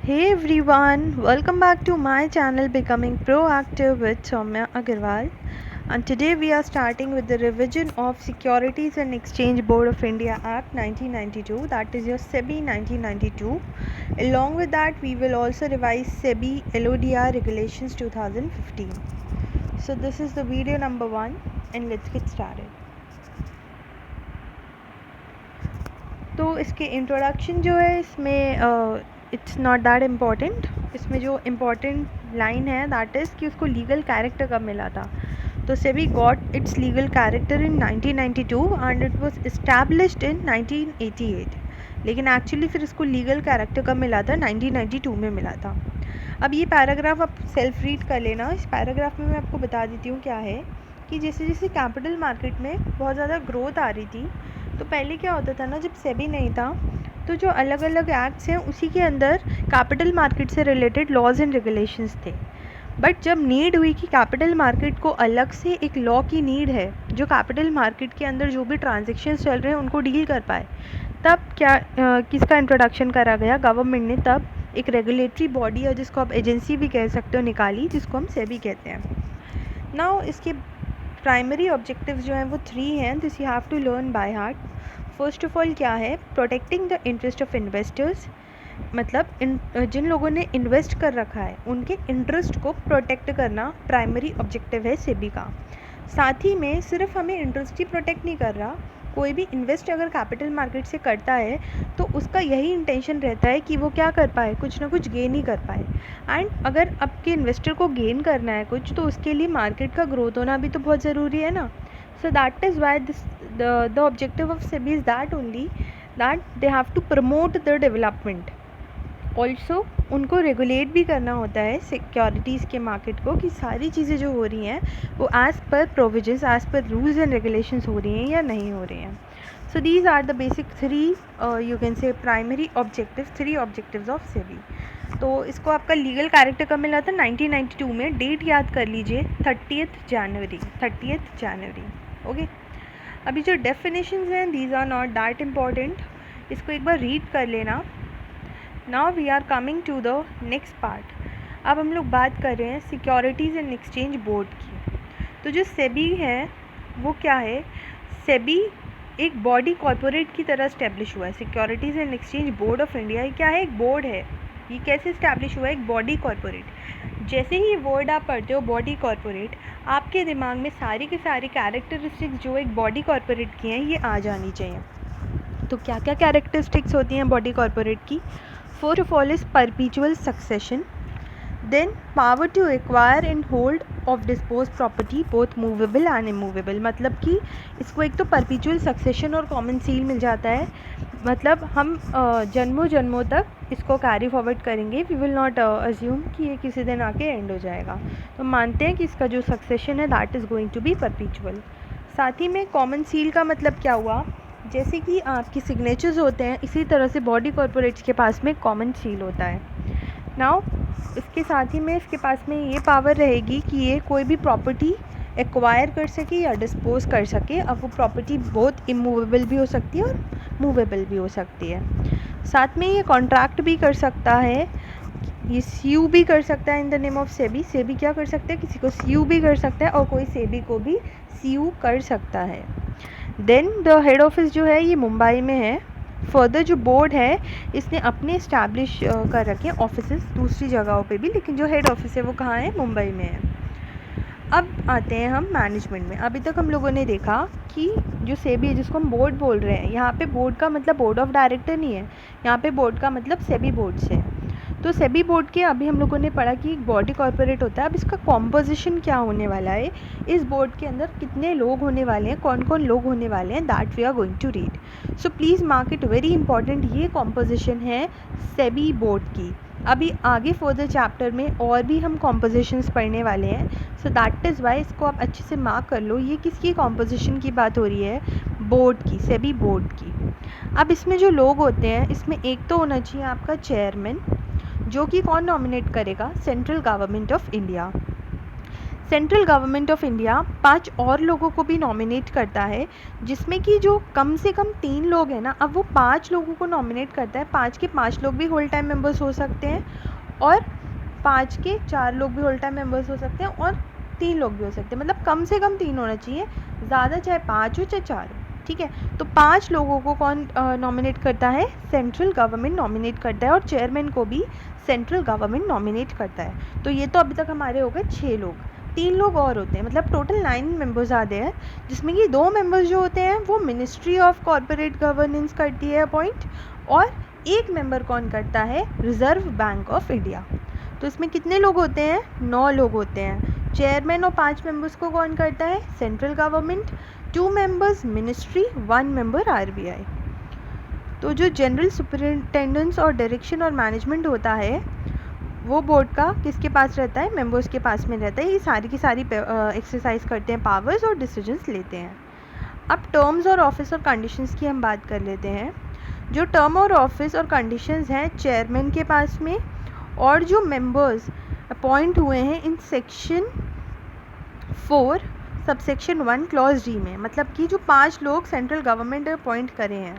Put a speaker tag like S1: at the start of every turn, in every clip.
S1: Hey everyone, welcome back to my channel Becoming Proactive with Soumya Agarwal. And today we are starting with the revision of Securities and Exchange Board of India Act 1992, that is your SEBI 1992. Along with that, we will also revise SEBI LODR Regulations 2015. So this is the video number 1 and let's get started. तो इसके introduction जो है इसमें it's not that important. इसमें जो important line है that is कि उसको लीगल कैरेक्टर कब मिला था. तो SEBI got its legal character in 1992 and it was established in 1988. लेकिन एक्चुअली फिर इसको लीगल कैरेक्टर कब मिला था, 1992 में मिला था. अब ये पैराग्राफ आप सेल्फ रीड कर लेना. इस पैराग्राफ में मैं आपको बता देती हूँ क्या है कि जैसे जैसे कैपिटल मार्केट में बहुत ज़्यादा ग्रोथ आ रही थी, तो पहले क्या होता था ना, जब सेबी नहीं था तो जो अलग अलग एक्ट्स हैं उसी के अंदर कैपिटल मार्केट से रिलेटेड लॉज एंड रेगुलेशंस थे. बट जब नीड हुई कि कैपिटल मार्केट को अलग से एक लॉ की नीड है जो कैपिटल मार्केट के अंदर जो भी ट्रांजेक्शन्स चल रहे हैं उनको डील कर पाए, तब क्या किसका इंट्रोडक्शन करा गया, गवर्नमेंट ने तब एक रेगुलेटरी बॉडी या जिसको आप एजेंसी भी कह सकते हो निकाली, जिसको हम सेबी कहते हैं. नाउ इसके प्राइमरी ऑब्जेक्टिव्स जो हैं वो 3 हैं. This you have to learn by heart. First of all क्या है, protecting the interest of investors. मतलब जिन लोगों ने इन्वेस्ट कर रखा है उनके इंटरेस्ट को प्रोटेक्ट करना प्राइमरी ऑब्जेक्टिव है सेबी का. साथ ही में सिर्फ हमें इंटरेस्ट ही प्रोटेक्ट नहीं कर रहा, कोई भी इन्वेस्ट अगर कैपिटल मार्केट से करता है तो उसका यही इंटेंशन रहता है कि वो क्या कर पाए, कुछ ना कुछ गेन ही कर पाए. एंड अगर आपके इन्वेस्टर को गेन करना है कुछ, तो उसके लिए मार्केट का ग्रोथ होना भी तो बहुत ज़रूरी है ना. So that is why the objective of SEBI is that only, that they have to promote the development. Also उनको रेगुलेट भी करना होता है सिक्योरिटीज़ के मार्केट को कि सारी चीज़ें जो हो रही हैं वो as per provisions, as per rules and regulations हो रही हैं या नहीं हो रही हैं. So these are the basic 3 you can say primary objective, 3 objectives of SEBI. तो इसको आपका लीगल कैरेक्टर कब मिला था, 1992 में. डेट याद कर लीजिए, 30th जनवरी. ओके. अभी जो डेफिनेशंस हैं these are not that important, इसको एक बार रीड कर लेना. Now we are coming to the next part. अब हम लोग बात कर रहे हैं सिक्योरिटीज़ एंड एक्सचेंज बोर्ड की. तो जो सेबी है वो क्या है, सेबी एक बॉडी कॉर्पोरेट की तरह इस्टेब्लिश हुआ है. Securities and exchange board of India ये क्या है, एक बोर्ड है. ये कैसे इस्टेब्लिश हुआ है, एक बॉडी कॉर्पोरेट. जैसे ही ये वर्ड आप पढ़ते हो बॉडी कॉर्पोरेट, आपके दिमाग में सारी के सारी कैरेक्टरिस्टिक्स जो एक बॉडी कॉर्पोरेट की हैं ये आ जानी चाहिए. तो क्या क्या कैरेक्टरिस्टिक्स होती हैं बॉडी कॉर्पोरेट की. First of all is perpetual succession, then power to acquire and hold of dispose property both movable and immovable. मतलब कि इसको एक तो परपीचुअल सक्सेशन और कॉमन सील मिल जाता है. मतलब हम जन्मों जन्मों तक इसको कैरी फॉरवर्ड करेंगे. वी विल नॉट अज्यूम कि ये किसी दिन आके एंड हो जाएगा. तो मानते हैं कि इसका जो सक्सेशन है that is going to be perpetual. साथ ही में कॉमन सील का मतलब क्या हुआ, जैसे कि आपकी सिग्नेचर्स होते हैं इसी तरह से बॉडी कॉर्पोरेट्स के पास में कॉमन सील होता है. नाउ इसके साथ ही में इसके पास में ये पावर रहेगी कि ये कोई भी प्रॉपर्टी एक्वायर कर सके या डिस्पोज कर सके. अब वो प्रॉपर्टी बहुत इमूवेबल भी हो सकती है और मूवेबल भी हो सकती है. साथ में ये कॉन्ट्रैक्ट भी कर सकता है, ये सीयू भी कर सकता है in the name of SEBI. SEBI क्या कर सकता है, किसी को सीयू भी कर सकता है और कोई सेबी को भी सीयू कर सकता है. देन द हेड ऑफिस जो है ये मुंबई में है. फर्दर जो बोर्ड है इसने अपने इस्टेब्लिश कर रखे हैं ऑफिसेस दूसरी जगहों पे भी, लेकिन जो हेड ऑफिस है वो कहाँ है, मुंबई में है. अब आते हैं हम मैनेजमेंट में. अभी तक हम लोगों ने देखा कि जो सेबी है जिसको हम बोर्ड बोल रहे हैं, यहाँ पे बोर्ड का मतलब बोर्ड ऑफ डायरेक्टर नहीं है, यहाँ पे बोर्ड का मतलब सेबी बोर्ड से है. तो सेबी बोर्ड के अभी हम लोगों ने पढ़ा कि एक बॉडी कॉर्पोरेट होता है. अब इसका कॉम्पोजिशन क्या होने वाला है, इस बोर्ड के अंदर कितने लोग होने वाले हैं, कौन कौन लोग होने वाले हैं, that we are going to read. So please mark it very important. ये कॉम्पोजिशन है सेबी बोर्ड की. अभी आगे फर्दर चैप्टर में और भी हम कॉम्पोजिशंस पढ़ने वाले हैं. सो दैट इज़ वाई इसको आप अच्छे से मार्क कर लो. ये किसकी कॉम्पोजिशन की बात हो रही है, बोर्ड की, सेबी बोर्ड की. अब इसमें जो लोग होते हैं इसमें एक तो होना चाहिए आपका चेयरमैन, जो कि कौन नॉमिनेट करेगा, central government of India. Central government of India 5 और लोगों को भी नॉमिनेट करता है, जिसमें कि जो कम से कम 3 लोग हैं ना, अब वो 5 लोगों को नॉमिनेट करता है। 5 के 5 लोग भी होल टाइम मेंबर्स हो सकते हैं और 5 के 4 लोग भी होल टाइम मेंबर्स हो सकते हैं और 3 लोग भी हो सकते हैं। मतलब कम से कम 3 होना चाहिए, ज़्यादा चाहे 5 हो चाहे 4 हो, ठीक है। तो 5 लोगों को कौन नॉमिनेट करता है? सेंट्रल गवर्नमेंट नॉमिनेट करता है और चेयरमैन को भी सेंट्रल गवर्नमेंट नॉमिनेट करता है। तो ये तो अभी तक हमारे हो गए 6 लोग, 3 लोग और होते हैं, मतलब टोटल 9 मेंबर्स आते हैं, जिसमें कि 2 मेंबर्स जो होते हैं वो मिनिस्ट्री ऑफ कॉरपोरेट गवर्नेंस करती है अपॉइंट, और एक मेंबर कौन करता है? Reserve bank of India. तो इसमें कितने लोग होते हैं? 9 लोग होते हैं। चेयरमैन और 5 मेंबर्स को कौन करता है? Central government, 2 members ministry, 1 member RBI. तो जो जनरल सुपरिटेंडेंस और डायरेक्शन और मैनेजमेंट होता है वो बोर्ड का किसके पास रहता है? मेंबर्स के पास में रहता है। ये सारी की सारी एक्सरसाइज करते हैं, पावर्स और डिसीजंस लेते हैं। अब टर्म्स और ऑफिस और कंडीशंस की हम बात कर लेते हैं। जो टर्म और ऑफिस और कंडीशंस हैं चेयरमैन के पास में, और जो मेंबर्स अपॉइंट हुए हैं in section 4 subsection 1 clause D में, मतलब कि जो 5 लोग सेंट्रल गवर्नमेंट ने अपॉइंट करे हैं,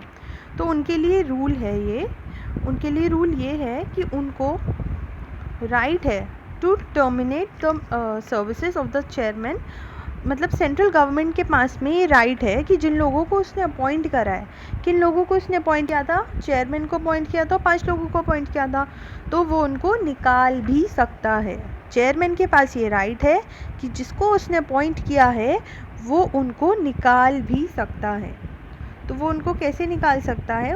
S1: तो उनके लिए रूल है ये है कि उनको राइट है to terminate the services of the chairman. मतलब सेंट्रल गवर्नमेंट के पास में ये राइट है कि जिन लोगों को उसने अपॉइंट करा है, किन लोगों को उसने अपॉइंट किया था? चेयरमैन को अपॉइंट किया था, 5 लोगों को अपॉइंट किया था, तो वो उनको निकाल भी सकता है। चेयरमैन के पास ये राइट है कि जिसको उसने अपॉइंट किया है वो उनको निकाल भी सकता है। तो वो उनको कैसे निकाल सकता है?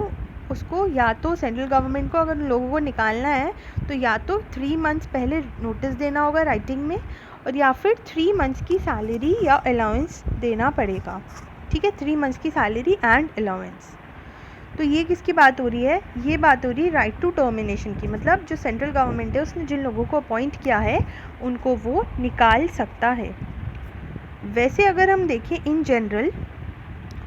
S1: उसको या तो सेंट्रल गवर्नमेंट को अगर लोगों को निकालना है तो या तो 3 मंथ्स पहले नोटिस देना होगा राइटिंग में, और या फिर 3 मंथ्स की सैलरी या अलाउंस देना पड़ेगा, ठीक है। 3 मंथ्स की सैलरी एंड अलाउंस। तो ये किसकी बात हो रही है? ये बात हो रही है राइट टू टर्मिनेशन की। मतलब जो सेंट्रल गवर्नमेंट है उसने जिन लोगों को अपॉइंट किया है उनको वो निकाल सकता है। वैसे अगर हम देखें इन जनरल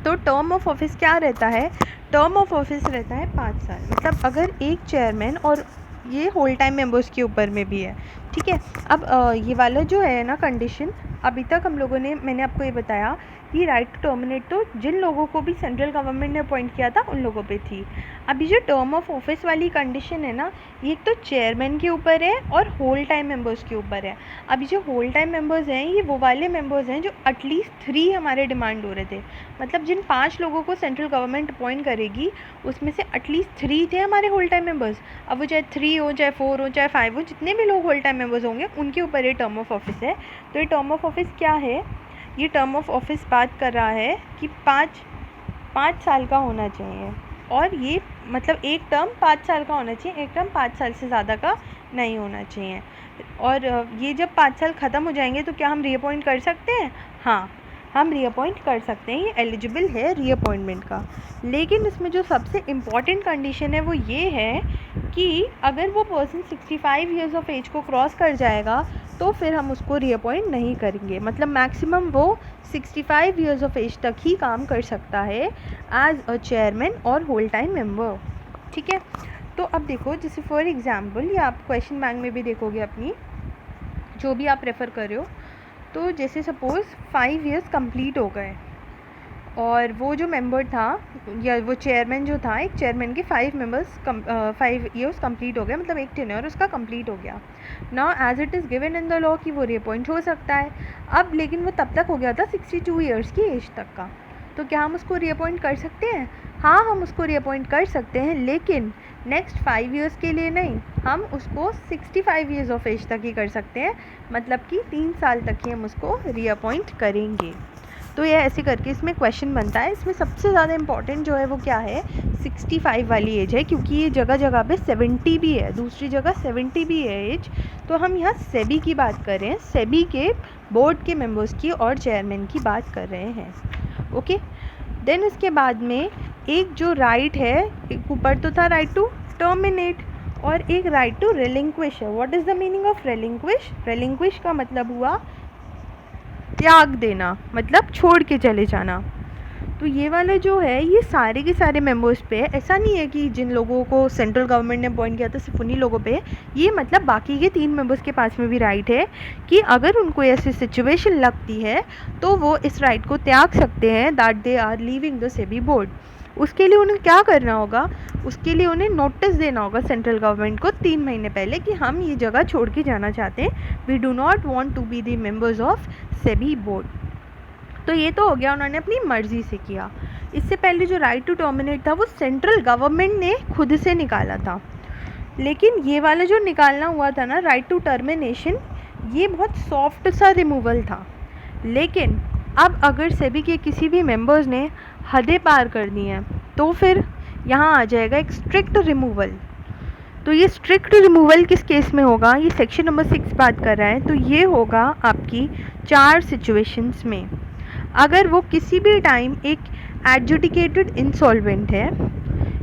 S1: तो टर्म ऑफ ऑफिस क्या रहता है? टर्म ऑफ ऑफिस रहता है 5 साल। मतलब अगर एक चेयरमैन, और ये होल टाइम मेंबर्स के ऊपर में भी है, ठीक है। अब ये वाला जो है ना कंडीशन, अभी तक हम लोगों ने, मैंने आपको ये बताया कि राइट टू टर्मिनेट तो जिन लोगों को भी सेंट्रल गवर्नमेंट ने अपॉइंट किया था उन लोगों पे थी। अभी जो टर्म ऑफ ऑफिस वाली कंडीशन है ना, ये तो चेयरमैन के ऊपर है और होल टाइम मेंबर्स के ऊपर है। अभी जो होल टाइम मेंबर्स हैं ये वो वाले मेंबर्स हैं जो एटलीस्ट 3 हमारे डिमांड हो रहे थे। मतलब जिन 5 लोगों को सेंट्रल गवर्नमेंट अपॉइंट करेगी उसमें से एटलीस्ट 3 थे हमारे होल टाइम मेंबर्स। अब वो चाहे 3 हो, चाहे 4 हो, चाहे 5 हो, जितने भी लोग होल टाइम मेंबर्स होंगे उनके ऊपर ये टर्म ऑफ ऑफिस है। तो ये टर्म ऑफ ऑफिस क्या है? ये टर्म ऑफ ऑफिस बात कर रहा है कि 5 साल का होना चाहिए, और ये मतलब एक टर्म 5 साल का होना चाहिए, एक टर्म 5 साल से ज़्यादा का नहीं होना चाहिए। और ये जब 5 साल ख़त्म हो जाएंगे तो क्या हम रीअपॉइंट कर सकते हैं? हाँ, हम रीअपॉइंट कर सकते हैं, ये एलिजिबल है रीअपॉइंटमेंट का। लेकिन इसमें जो सबसे इम्पॉर्टेंट कंडीशन है वो ये है कि अगर वो पर्सन 65 ईयर्स ऑफ एज को क्रॉस कर जाएगा तो फिर हम उसको रीअपॉइंट नहीं करेंगे। मतलब मैक्सिमम वो 65 ईयर्स ऑफ एज तक ही काम कर सकता है एज अ चेयरमैन और होल टाइम मेंबर, ठीक है। तो अब देखो, जैसे फॉर एग्जांपल, या आप क्वेश्चन बैंक में भी देखोगे अपनी जो भी आप रेफ़र कर रहे हो, तो जैसे सपोज़ 5 ईयर्स कंप्लीट हो गए और वो जो मेंबर था या वो चेयरमैन जो था, एक चेयरमैन के 5 ईयर्स कंप्लीट हो गए, मतलब एक टेन्योर उसका कंप्लीट हो गया। Now as it is given in the law कि वो रीअपॉइंट हो सकता है। अब लेकिन वो तब तक हो गया था 62 ईयर्स की एज तक का, तो क्या हम उसको रीअपॉइंट कर सकते हैं? हाँ, हम उसको रीअपॉइंट कर सकते हैं, लेकिन नेक्स्ट 5 ईयर्स के लिए नहीं, हम उसको 65 ईयर्स ऑफ एज तक ही कर सकते हैं। मतलब कि 3 साल तक ही हम उसको रीअपॉइंट करेंगे। तो ये ऐसे करके इसमें क्वेश्चन बनता है। इसमें सबसे ज़्यादा इम्पॉर्टेंट जो है वो क्या है? 65 वाली एज है, क्योंकि ये जगह जगह पे 70 भी है, दूसरी जगह 70 भी है एज। तो हम यहाँ सेबी की बात कर रहे हैं, सेबी के बोर्ड के मेंबर्स की और चेयरमैन की बात कर रहे हैं, ओके। देन इसके बाद में एक जो राइट है, एक ऊपर तो था राइट टू टर्मिनेट और एक राइट टू रिलिंक्विश है। What is the meaning of relinquish? Relinquish का मतलब हुआ त्याग देना, मतलब छोड़ के चले जाना। तो ये वाला जो है ये सारे के सारे मेंबर्स पे है। ऐसा नहीं है कि जिन लोगों को सेंट्रल गवर्नमेंट ने अपॉइंट किया था सिर्फ उन्हीं लोगों पे, ये मतलब बाकी के 3 मेंबर्स के पास में भी राइट है कि अगर उनको ऐसी सिचुएशन लगती है तो वो इस राइट को त्याग सकते हैं, that they are leaving the SEBI board. उसके लिए उन्हें क्या करना होगा, उसके लिए उन्हें नोटिस देना होगा सेंट्रल गवर्नमेंट को 3 महीने पहले कि हम ये जगह छोड़ के जाना चाहते हैं, we do not want to be the members of SEBI board. तो ये तो हो गया, उन्होंने अपनी मर्ज़ी से किया। इससे पहले जो राइट टू टर्मिनेट था वो सेंट्रल गवर्नमेंट ने खुद से निकाला था, लेकिन ये वाला जो निकालना हुआ था ना राइट टू टर्मिनेशन, ये बहुत सॉफ्ट सा रिमूवल था। लेकिन अब अगर सेबी के किसी भी मेंबर्स ने हदें पार कर दी हैं तो फिर यहाँ आ जाएगा एक स्ट्रिक्ट रिमूवल। तो ये स्ट्रिक्ट रिमूवल किस केस में होगा, ये सेक्शन नंबर 6 बात कर रहा है। तो ये होगा आपकी 4 सिचुएशंस में। अगर वो किसी भी टाइम एक एडजुडिकेटेड इंसॉल्वेंट है,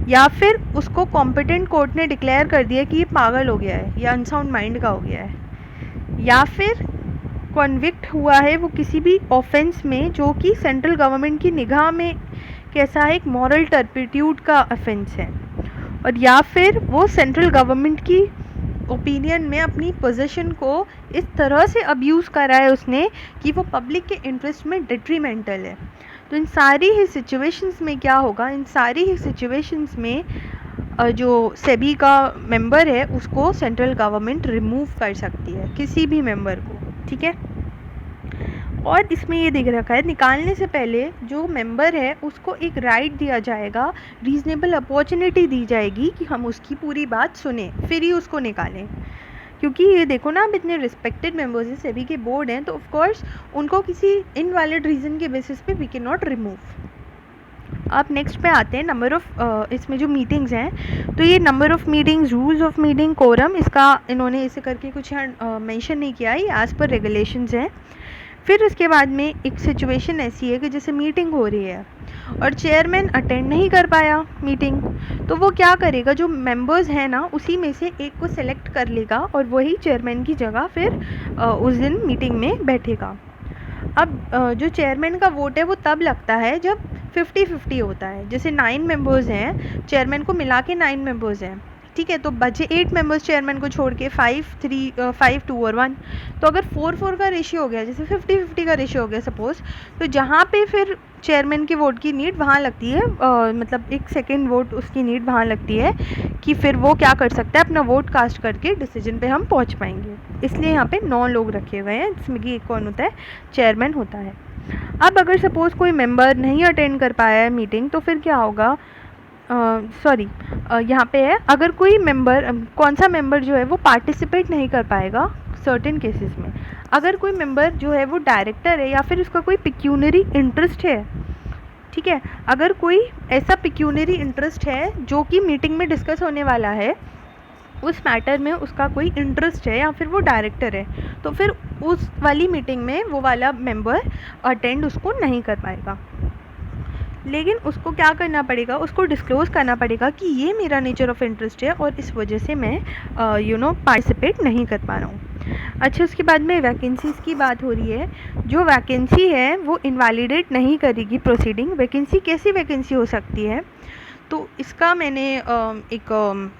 S1: या फिर उसको कॉम्पिटेंट कोर्ट ने डिक्लेयर कर दिया कि ये पागल हो गया है या अनसाउंड माइंड का हो गया है, या फिर कॉन्विक्ट हुआ है वो किसी भी ऑफेंस में जो कि सेंट्रल गवर्नमेंट की निगाह में कैसा है, एक मॉरल टर्पिट्यूड का ऑफेंस है, और या फिर वो सेंट्रल गवर्नमेंट की ओपिनियन में अपनी पोजीशन को इस तरह से अब्यूज़ करा है उसने कि वो पब्लिक के इंटरेस्ट में डिट्रीमेंटल है। तो इन सारी ही सिचुएशंस में क्या होगा, इन सारी ही सिचुएशंस में जो सेबी का मेंबर है उसको सेंट्रल गवर्नमेंट रिमूव कर सकती है, किसी भी मेंबर को, ठीक है। और इसमें ये दिख रखा है निकालने से पहले जो मेंबर है उसको एक राइट दिया जाएगा, रीज़नेबल अपॉर्चुनिटी दी जाएगी कि हम उसकी पूरी बात सुने फिर ही उसको निकालें। क्योंकि ये देखो ना, अब इतने रिस्पेक्टेड मेंबर्स हैं, सेबी के बोर्ड हैं, तो ऑफ कोर्स उनको किसी इनवैलिड रीज़न के बेसिस पे वी कैन नॉट रिमूव। अब नेक्स्ट पे आते हैं नंबर ऑफ़, इसमें जो मीटिंग्स हैं, तो ये number of meetings, rules of meeting, quorum, इसका इन्होंने ऐसे करके कुछ यहाँ मेंशन नहीं किया है, एज़ पर रेगुलेशंस हैं। फिर उसके बाद में एक सिचुएशन ऐसी है कि जैसे मीटिंग हो रही है और चेयरमैन अटेंड नहीं कर पाया मीटिंग, तो वो क्या करेगा, जो मेंबर्स हैं ना उसी में से एक को सेलेक्ट कर लेगा और वही चेयरमैन की जगह फिर उस दिन मीटिंग में बैठेगा। अब जो चेयरमैन का वोट है वो तब लगता है जब 50-50 होता है। जैसे 9 मेंबर्स हैं, चेयरमैन को मिला के 9 मेंबर्स हैं, ठीक है, तो बचे 8 मेंबर्स चेयरमैन को छोड़ के 5, 2 और 1। तो अगर 4-4 का रेशियो हो गया, जैसे 50-50 का रेशियो हो गया सपोज़, तो जहाँ पे फिर चेयरमैन के वोट की नीड वहाँ लगती है, मतलब एक सेकेंड वोट उसकी नीड वहाँ लगती है कि फिर वो क्या कर सकता है, अपना वोट कास्ट करके डिसीजन पे हम पहुँच पाएंगे। इसलिए यहाँ पे 9 लोग रखे हुए हैं, जिसमें कि एक कौन होता है, चेयरमैन होता है। अब अगर सपोज़ कोई मेंबर नहीं अटेंड कर पाया है मीटिंग, तो फिर क्या होगा, यहाँ पे है, अगर कोई मेंबर, कौन सा मेंबर जो है वो पार्टिसिपेट नहीं कर पाएगा सर्टेन केसेस में। अगर कोई मेंबर जो है वो डायरेक्टर है या फिर उसका कोई पिक्यूनरी इंटरेस्ट है, ठीक है, अगर कोई ऐसा पिक्यूनरी इंटरेस्ट है जो कि मीटिंग में डिस्कस होने वाला है, उस मैटर में उसका कोई इंटरेस्ट है या फिर वो डायरेक्टर है, तो फिर उस वाली मीटिंग में वो वाला मेंबर अटेंड उसको नहीं कर पाएगा। लेकिन उसको क्या करना पड़ेगा, उसको डिस्क्लोज़ करना पड़ेगा कि ये मेरा नेचर ऑफ इंटरेस्ट है और इस वजह से मैं पार्टिसिपेट नहीं कर पा रहा हूँ। अच्छा, उसके बाद में वैकेंसीज़ की बात हो रही है। जो वैकेंसी है वो इनवैलिडेट नहीं करेगी प्रोसीडिंग। वैकेंसी कैसी वैकेंसी हो सकती है, तो इसका मैंने एक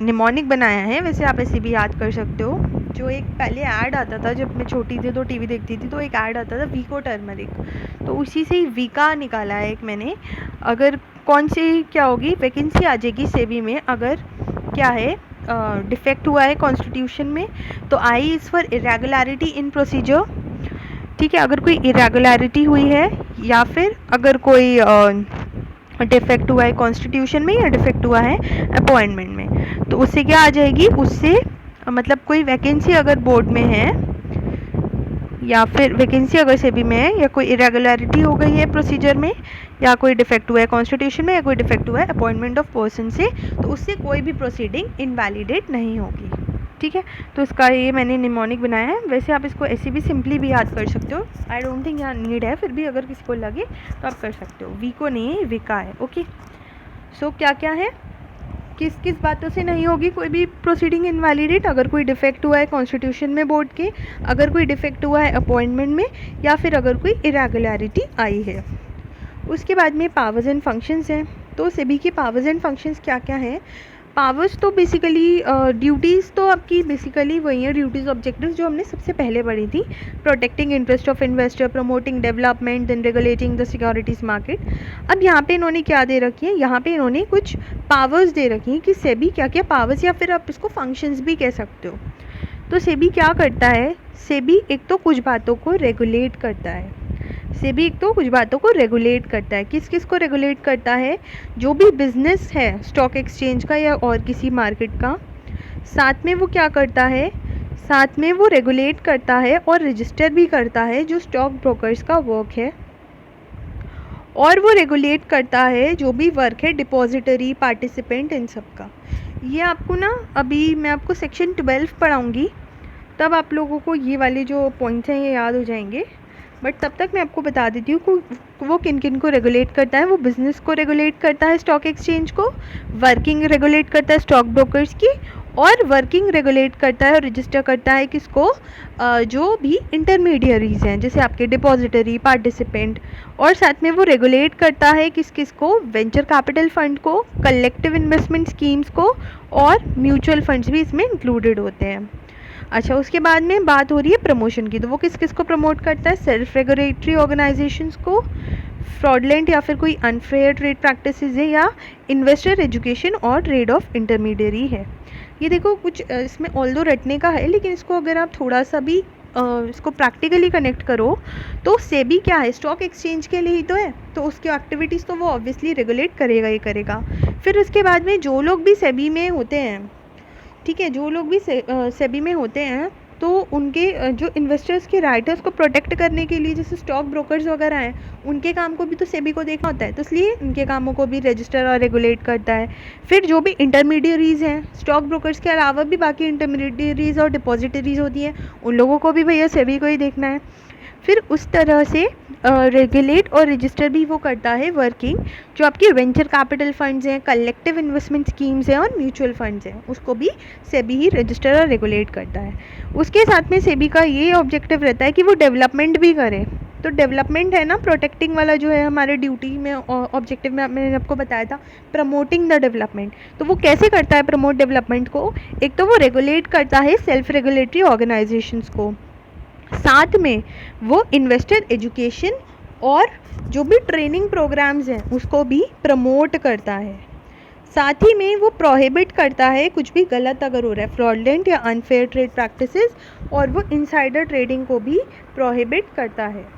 S1: निमोनिक बनाया है, वैसे आप ऐसे भी याद कर सकते हो। जो एक पहले ऐड आता था, जब मैं छोटी थी तो टीवी देखती थी, तो एक ऐड आता था वीको टर्मरिक, तो उसी से ही वीका निकाला है एक मैंने। अगर कौन सी क्या होगी, वैकेंसी आ जाएगी सेबी में, अगर क्या है, डिफेक्ट हुआ है कॉन्स्टिट्यूशन में, तो I is for irregularity in procedure, ठीक है, अगर कोई इरेगुलरिटी हुई है या फिर अगर कोई डिफेक्ट हुआ है कॉन्स्टिट्यूशन में या डिफेक्ट हुआ है अपॉइंटमेंट में, तो उससे क्या आ जाएगी, उससे मतलब कोई वैकेंसी अगर बोर्ड में है या फिर वैकेंसी अगर सेबी में है, या कोई इरेगुलरिटी हो गई है प्रोसीजर में, या कोई डिफेक्ट हुआ है कॉन्स्टिट्यूशन में, या कोई डिफेक्ट हुआ है अपॉइंटमेंट ऑफ पर्सन से, तो उससे कोई भी प्रोसीडिंग इनवैलिडेट नहीं होगी, ठीक है। तो इसका ये मैंने निमोनिक बनाया है। वैसे आप इसको ऐसे भी सिंपली भी याद कर सकते हो, आई डोंट थिंक यहाँ नीड है, फिर भी अगर किसी को लगे तो आप कर सकते हो। वीको नहीं है, विका है, ओके। सो क्या क्या है, किस किस बातों से नहीं होगी कोई भी प्रोसीडिंग इनवैलिडेट, अगर कोई डिफेक्ट हुआ है कॉन्स्टिट्यूशन में बोर्ड के, अगर कोई डिफेक्ट हुआ है अपॉइंटमेंट में, या फिर अगर कोई इरेगुलरिटी आई है, उसके बाद में पावर्स एंड फंक्शंस हैं। तो सेबी के पावर्स एंड फंक्शंस क्या क्या हैं? पावर्स तो बेसिकली ड्यूटीज़ तो आपकी बेसिकली वही है, ड्यूटीज़ ऑब्जेक्टिव्स जो हमने सबसे पहले पढ़ी थी। Protecting interest of investor, promoting development, then regulating the securities market. अब यहाँ पे इन्होंने क्या दे रखी है? यहाँ पे इन्होंने कुछ पावर्स दे रखी हैं कि सेबी क्या क्या पावर्स, या फिर आप इसको फंक्शंस भी कह सकते हो। तो सेबी क्या करता है? सेबी एक तो कुछ बातों को रेगुलेट करता है। सेबी एक तो कुछ बातों को रेगुलेट करता है। किस किस को रेगुलेट करता है? जो भी बिजनेस है स्टॉक एक्सचेंज का या और किसी मार्केट का। साथ में वो क्या करता है? साथ में वो रेगुलेट करता है और रजिस्टर भी करता है जो स्टॉक ब्रोकर्स का वर्क है। और वो रेगुलेट करता है जो भी वर्क है डिपॉजिटरी, पार्टिसिपेंट, इन सब का। ये आपको ना, अभी मैं आपको सेक्शन 12 पढ़ाऊँगी, तब आप लोगों को ये वाले जो पॉइंट्स हैं ये याद हो जाएंगे। बट तब तक मैं आपको बता देती हूँ कि वो किन किन को रेगुलेट करता है। वो बिज़नेस को रेगुलेट करता है, स्टॉक एक्सचेंज को, वर्किंग रेगुलेट करता है स्टॉक ब्रोकर्स की, और वर्किंग रेगुलेट करता है और रजिस्टर करता है किसको? जो भी इंटरमीडियरीज़ हैं, जैसे आपके डिपॉजिटरी, पार्टिसिपेंट। और साथ में वो रेगुलेट करता है किस किस को? वेंचर कैपिटल फंड को, कलेक्टिव इन्वेस्टमेंट स्कीम्स को, और म्यूचुअल फंड्स भी इसमें इंक्लूडेड होते हैं। अच्छा, उसके बाद में बात हो रही है प्रमोशन की। तो वो किस किस को प्रमोट करता है? सेल्फ रेगुलेटरी ऑर्गेनाइजेशंस को, फ्रॉडलेंट या फिर कोई अनफेयर ट्रेड प्रैक्टिसेस है, या इन्वेस्टर एजुकेशन और ट्रेड ऑफ इंटरमीडियरी है। ये देखो कुछ इसमें ऑल्दो रटने का है, लेकिन इसको अगर आप थोड़ा सा भी इसको प्रैक्टिकली कनेक्ट करो तो सेबी क्या है? स्टॉक एक्सचेंज के लिए ही तो है, तो उसकी एक्टिविटीज़ तो वो ऑब्वियसली रेगुलेट करेगा ही करेगा। फिर उसके बाद में जो लोग भी सेबी में होते हैं, ठीक है, जो लोग भी सेबी में होते हैं, तो उनके जो इन्वेस्टर्स के राइटर्स को प्रोटेक्ट करने के लिए, जैसे स्टॉक ब्रोकर्स वगैरह हैं, उनके काम को भी तो सेबी को देखना होता है, तो इसलिए उनके कामों को भी रजिस्टर और रेगुलेट करता है। फिर जो भी इंटरमीडियरीज़ हैं, स्टॉक ब्रोकर्स के अलावा भी बाकी इंटरमीडियरीज़ और डिपॉजिटरीज़ होती हैं, उन लोगों को भी भैया सेबी को ही देखना है। फिर उस तरह से रेगुलेट और रजिस्टर भी वो करता है वर्किंग, जो आपके वेंचर कैपिटल फंड्स हैं, कलेक्टिव इन्वेस्टमेंट स्कीम्स हैं, और म्यूचुअल फंड्स हैं, उसको भी सेबी ही रजिस्टर और रेगुलेट करता है। उसके साथ में सेबी का ये ऑब्जेक्टिव रहता है कि वो डेवलपमेंट भी करे। तो डेवलपमेंट है ना, प्रोटेक्टिंग वाला जो है हमारे ड्यूटी में ऑब्जेक्टिव में मैंने आपको बताया था, प्रमोटिंग द डेवलपमेंट। तो वो कैसे करता है प्रमोट डेवलपमेंट को? एक तो वो रेगुलेट करता है सेल्फ रेगुलेटरी ऑर्गेनाइजेशंस को, साथ में वो इन्वेस्टर एजुकेशन और जो भी ट्रेनिंग प्रोग्राम्स हैं उसको भी प्रमोट करता है। साथ ही में वो प्रोहिबिट करता है कुछ भी गलत अगर हो रहा है, फ्रॉडलेंट या अनफेयर ट्रेड प्रैक्टिसेस, और वो इनसाइडर ट्रेडिंग को भी प्रोहिबिट करता है।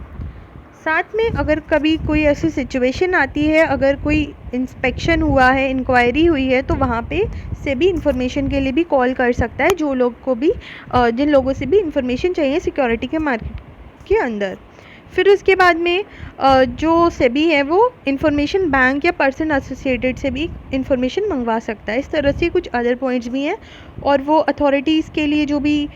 S1: साथ में अगर कभी कोई ऐसी सिचुएशन आती है, अगर कोई इंस्पेक्शन हुआ है, इंक्वायरी हुई है, तो वहाँ पे से भी इंफॉर्मेशन के लिए भी कॉल कर सकता है, जो लोग को भी जिन लोगों से भी इंफॉर्मेशन चाहिए सिक्योरिटी के मार्केट के अंदर। फिर उसके बाद में जो सेबी है वो इंफॉर्मेशन बैंक या पर्सन एसोसिएटेड से भी इंफॉर्मेशन मंगवा सकता है। इस तरह से कुछ अदर पॉइंट्स भी हैं, और वो अथॉरिटीज़ के लिए जो भी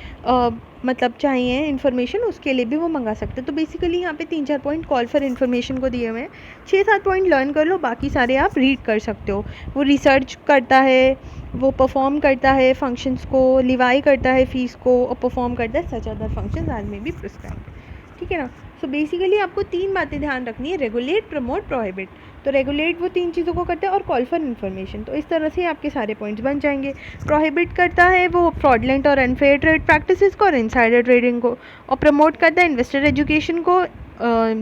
S1: मतलब चाहिए इन्फॉर्मेशन, उसके लिए भी वो मंगा सकते हैं। तो बेसिकली यहाँ पे 3-4 पॉइंट कॉल फॉर इन्फॉर्मेशन को दिए हुए हैं। 6-7 पॉइंट लर्न कर लो, बाकी सारे आप रीड कर सकते हो। वो रिसर्च करता है, वो परफॉर्म करता है फंक्शंस को, लिवाई करता है फीस को, और परफॉर्म करता है सच अदर फंक्शंस एज में बी प्रिस्क्राइब। ठीक है ना। सो बेसिकली आपको 3 बातें ध्यान रखनी है, रेगुलेट, प्रमोट, प्रोहिबिट। तो रेगुलेट वो 3 चीज़ों को करता है, और कॉल फॉर इन्फॉर्मेशन। तो इस तरह से आपके सारे पॉइंट्स बन जाएंगे। प्रोहिबिट करता है वो फ्रॉडलेंट और अनफेयर ट्रेड प्रैक्टिसेस को और इनसाइडर ट्रेडिंग को, और प्रमोट करता है इन्वेस्टर एजुकेशन को,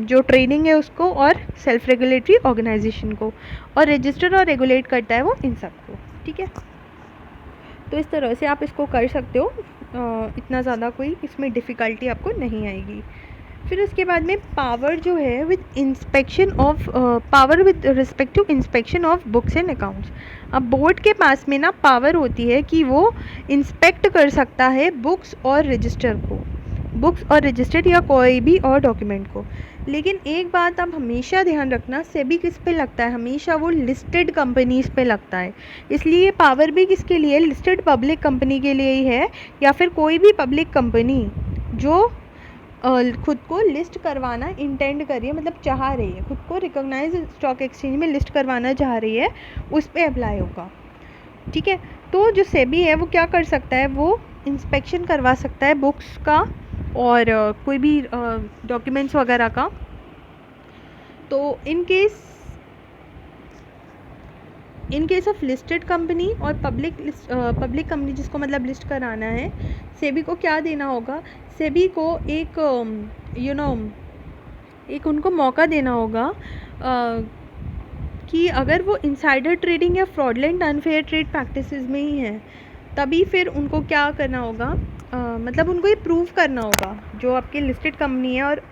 S1: जो ट्रेनिंग है उसको, और सेल्फ रेगुलेटरी ऑर्गेनाइजेशन को, और रजिस्टर और रेगुलेट करता है वो इन सब को। ठीक है, तो इस तरह से आप इसको कर सकते हो। इतना ज़्यादा कोई इसमें डिफ़िकल्टी आपको नहीं आएगी। फिर उसके बाद में पावर जो है with inspection of power with respect to inspection of books and accounts. अब बोर्ड के पास में ना पावर होती है कि वो इंस्पेक्ट कर सकता है बुक्स और रजिस्टर को, बुक्स और रजिस्टर या कोई भी और डॉक्यूमेंट को। लेकिन एक बात आप हमेशा ध्यान रखना, सेबी किस पे लगता है? हमेशा वो लिस्टेड कंपनीज़ पे लगता है। इसलिए पावर भी किसके लिए? लिस्टेड पब्लिक कंपनी के लिए ही है, या फिर कोई भी पब्लिक कंपनी जो खुद को लिस्ट करवाना इंटेंड कर रही है, मतलब चाह रही है, खुद को रिकॉग्नाइज स्टॉक एक्सचेंज में लिस्ट करवाना चाह रही है, उस पर अप्लाई होगा। ठीक है, तो जो सेबी है वो क्या कर सकता है? वो इंस्पेक्शन करवा सकता है बुक्स का और कोई भी डॉक्यूमेंट्स वगैरह का। तो in case in case of listed company और पब्लिक कंपनी जिसको मतलब लिस्ट कराना है, सेबी को क्या देना होगा, सेबी को एक एक उनको मौका देना होगा कि अगर वो इनसाइडर ट्रेडिंग या फ्रॉडलेंट अनफेयर ट्रेड प्रैक्टिसेस में ही है, तभी फिर उनको क्या करना होगा, मतलब उनको ये प्रूव करना होगा, जो आपकी लिस्टेड कंपनी है और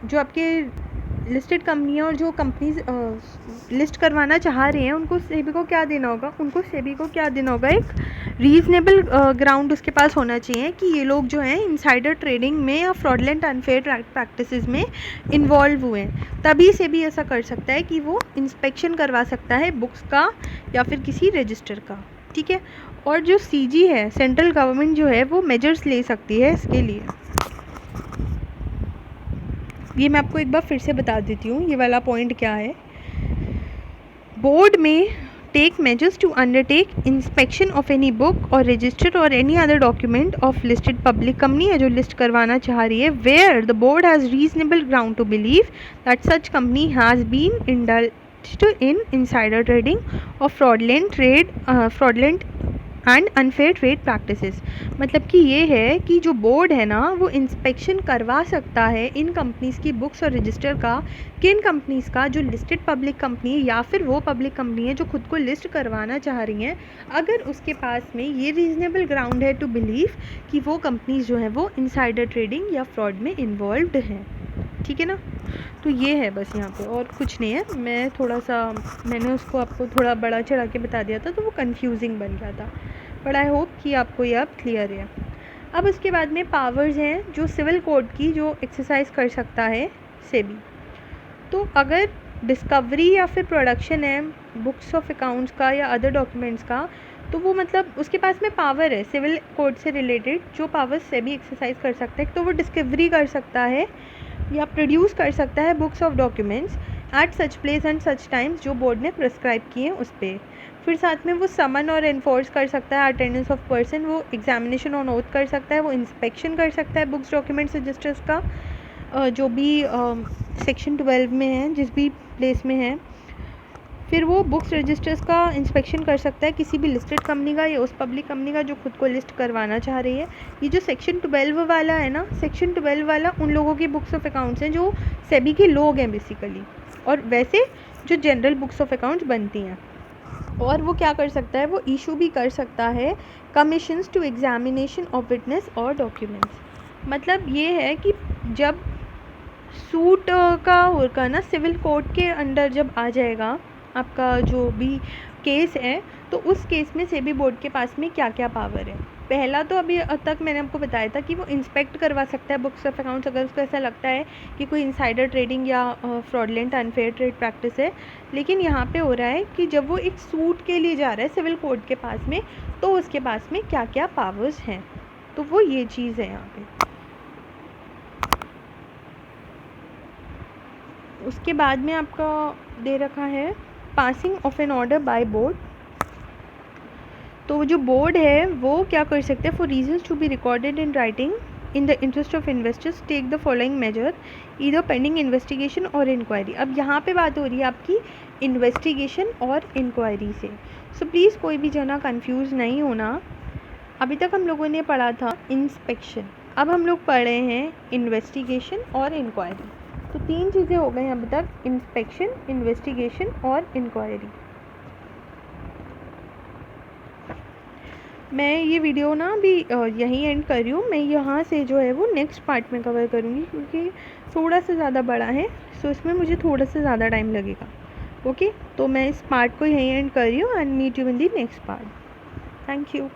S1: जो आपके लिस्टेड कंपनी है और जो कंपनीज लिस्ट करवाना चाह रही हैं, उनको सेबी को क्या देना होगा, एक रीज़नेबल ग्राउंड उसके पास होना चाहिए कि ये लोग जो हैं इनसाइडर ट्रेडिंग में या फ्रॉडलेंट अनफेयर प्रैक्टिसेस में इन्वॉल्व हुए हैं। तभी सेबी ऐसा कर सकता है कि वो इंस्पेक्शन करवा सकता है बुक्स का या फिर किसी रजिस्टर का, ठीक है। और जो सीजी है, सेंट्रल गवर्नमेंट जो है, वो मेजर्स ले सकती है इसके लिए। ये मैं आपको एक बार फिर से बता देती हूँ ये वाला पॉइंट क्या है। बोर्ड में take measures to undertake inspection of any book और रजिस्टर और any other document of listed public company है जो लिस्ट करवाना चाह रही है, where the board has reasonable ground to believe that such company has been indulged in insider trading और fraudulent and unfair trade practices. मतलब कि ये है कि जो बोर्ड है ना, वो इंस्पेक्शन करवा सकता है इन कंपनीज़ की बुक्स और रजिस्टर का, किन कंपनीज़ का, जो लिस्टेड पब्लिक कंपनी है या फिर वो पब्लिक कंपनी है जो खुद को लिस्ट करवाना चाह रही हैं, अगर उसके पास में ये रीज़नेबल ग्राउंड है टू बिलीव कि वो कंपनीज़ जो हैं वो इनसाइडर ट्रेडिंग या फ्रॉड में इन्वॉल्व्ड हैं, ठीक है ना। तो ये है बस, यहाँ पे और कुछ नहीं है। मैंने उसको आपको थोड़ा बड़ा चढ़ा के बता दिया था तो वो कंफ्यूजिंग बन गया था, बट आई होप कि आपको ये अब क्लियर है। अब उसके बाद में पावर्स हैं जो सिविल कोड की जो एक्सरसाइज कर सकता है सेबी। तो अगर डिस्कवरी या फिर प्रोडक्शन है बुक्स ऑफ अकाउंट्स का या अदर डॉक्यूमेंट्स का, तो वो मतलब उसके पास में पावर है सिविल कोड से रिलेटेड, जो पावर्स सेबी एक्सरसाइज कर सकता है। तो वो डिस्कवरी कर सकता है या प्रोड्यूस कर सकता है books of documents at such place and such times जो बोर्ड ने प्रिस्क्राइब किए हैं उस पर। फिर साथ में वो समन और इन्फोर्स कर सकता है अटेंडेंस ऑफ पर्सन, वो एग्जामिनेशन ऑन ओथ कर सकता है, वो इंस्पेक्शन कर सकता है बुक्स डॉक्यूमेंट्स रजिस्टर्स का, जो भी सेक्शन 12 में है जिस भी प्लेस में है। फिर वो बुक्स रजिस्टर्स का इंस्पेक्शन कर सकता है किसी भी लिस्टेड कंपनी का या उस पब्लिक कंपनी का जो खुद को लिस्ट करवाना चाह रही है। ये जो सेक्शन 12 वाला है ना, सेक्शन 12 वाला उन लोगों की बुक्स ऑफ अकाउंट्स हैं जो सेबी के लोग हैं बेसिकली, और वैसे जो जनरल बुक्स ऑफ अकाउंट्स बनती हैं। और वो क्या कर सकता है, वो इशू भी कर सकता है commissions to examination of witness और डॉक्यूमेंट्स। मतलब ये है कि जब सूट का होगा ना सिविल कोर्ट के अंडर जब आ जाएगा आपका जो भी केस है, तो उस केस में सेबी बोर्ड के पास में क्या क्या पावर है। पहला तो अभी तक मैंने आपको बताया था कि वो इंस्पेक्ट करवा सकता है बुक्स ऑफ अकाउंट्स अगर उसको ऐसा लगता है कि कोई इनसाइडर ट्रेडिंग या फ्रॉडलेंट अनफेयर ट्रेड प्रैक्टिस है। लेकिन यहाँ पे हो रहा है कि जब वो एक सूट के लिए जा रहा है सिविल कोर्ट के पास में, तो उसके पास में क्या क्या पावर्स हैं, तो वो ये चीज़ है यहाँ पे। उसके बाद में आपका दे रखा है passing of an order by board. तो जो बोर्ड है वो क्या कर सकते हैं, for reasons to be recorded in writing in the interest of investors take the following measure either pending investigation और इंक्वायरी। अब यहाँ पे बात हो रही है आपकी इन्वेस्टिगेशन और इंक्वायरी से, सो प्लीज़ कोई भी जना कंफ्यूज नहीं होना। अभी तक हम लोगों ने पढ़ा था इंस्पेक्शन, अब हम लोग पढ़ रहे हैं इन्वेस्टिगेशन और इंक्वायरी। तो 3 चीज़ें हो गई अभी तक, इंस्पेक्शन, इन्वेस्टिगेशन और इंक्वायरी। मैं ये वीडियो ना अभी यहीं एंड कर रही हूँ। मैं यहाँ से जो है वो नेक्स्ट पार्ट में कवर करूँगी क्योंकि थोड़ा सा ज़्यादा बड़ा है, सो इसमें मुझे थोड़ा सा ज़्यादा टाइम लगेगा। ओके, तो मैं इस पार्ट को यहीं एंड कर रही हूँ and meet you in the next part. Thank you.